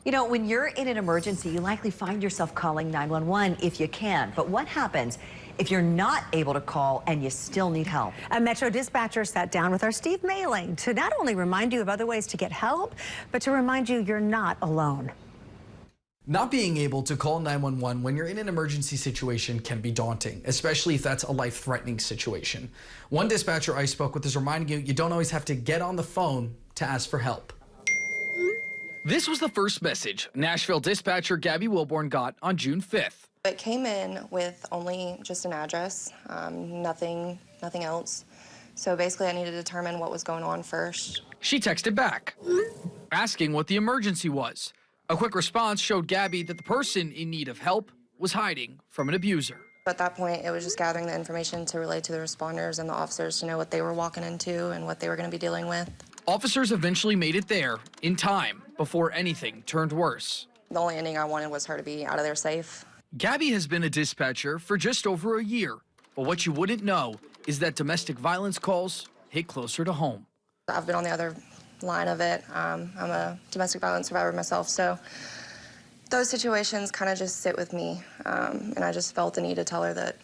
You know, when you're in an emergency, you likely find yourself calling 911 if you can. But what happens if you're not able to call and you still need help? A Metro dispatcher sat down with our Steve Mailing to not only remind you of other ways to get help, but to remind you you're not alone. Not being able to call 911 when you're in an emergency situation can be daunting, especially if that's a life-threatening situation. One dispatcher I spoke with is reminding you you don't always have to get on the phone to ask for help. This was the first message Nashville dispatcher Gabrielle Welborn got on June 5th. It came in with only just an address, nothing else. So basically I needed to determine what was going on first. She texted back, asking what the emergency was. A quick response showed Gabby that the person in need of help was hiding from an abuser. At that point, it was just gathering the information to relay to the responders and the officers to know what they were walking into and what they were going to be dealing with. Officers eventually made it there in time before anything turned worse. The only ending I wanted was her to be out of there safe. Gabby has been a dispatcher for just over a year, but what you wouldn't know is that domestic violence calls hit closer to home. I've been on the other line of it. I'm a domestic violence survivor myself, so those situations kind of just sit with me, and I just felt the need to tell her that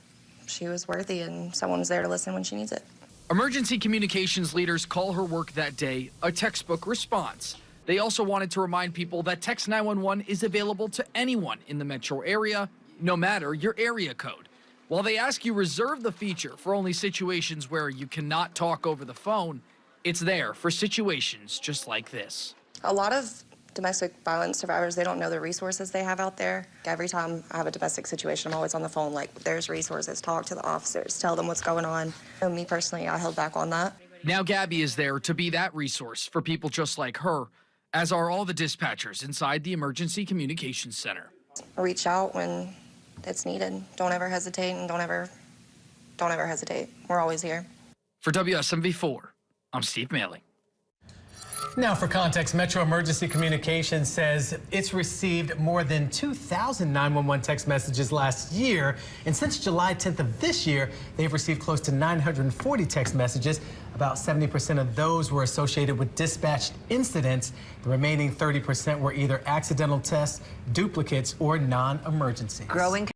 she was worthy and someone's there to listen when she needs it. Emergency communications leaders call her work that day a textbook response. They also wanted to remind people that Text 911 is available to anyone in the metro area, no matter your area code. While they ask you reserve the feature for only situations where you cannot talk over the phone, it's there for situations just like this. A lot of domestic violence survivors, they don't know the resources they have out there. Every time I have a domestic situation, I'm always on the phone like, there's resources, talk to the officers, tell them what's going on. And me personally, I held back on that. Now Gabby is there to be that resource for people just like her, as are all the dispatchers inside the Emergency Communications Center. Reach out when it's needed. Don't ever hesitate, and don't ever hesitate. We're always here. For WSMV4, I'm Steve Mailing. Now for context, Metro Emergency Communications says it's received more than 2,000 911 text messages last year. And since July 10th of this year, they've received close to 940 text messages. About 70% of those were associated with dispatched incidents. The remaining 30% were either accidental tests, duplicates, or non-emergencies. Growing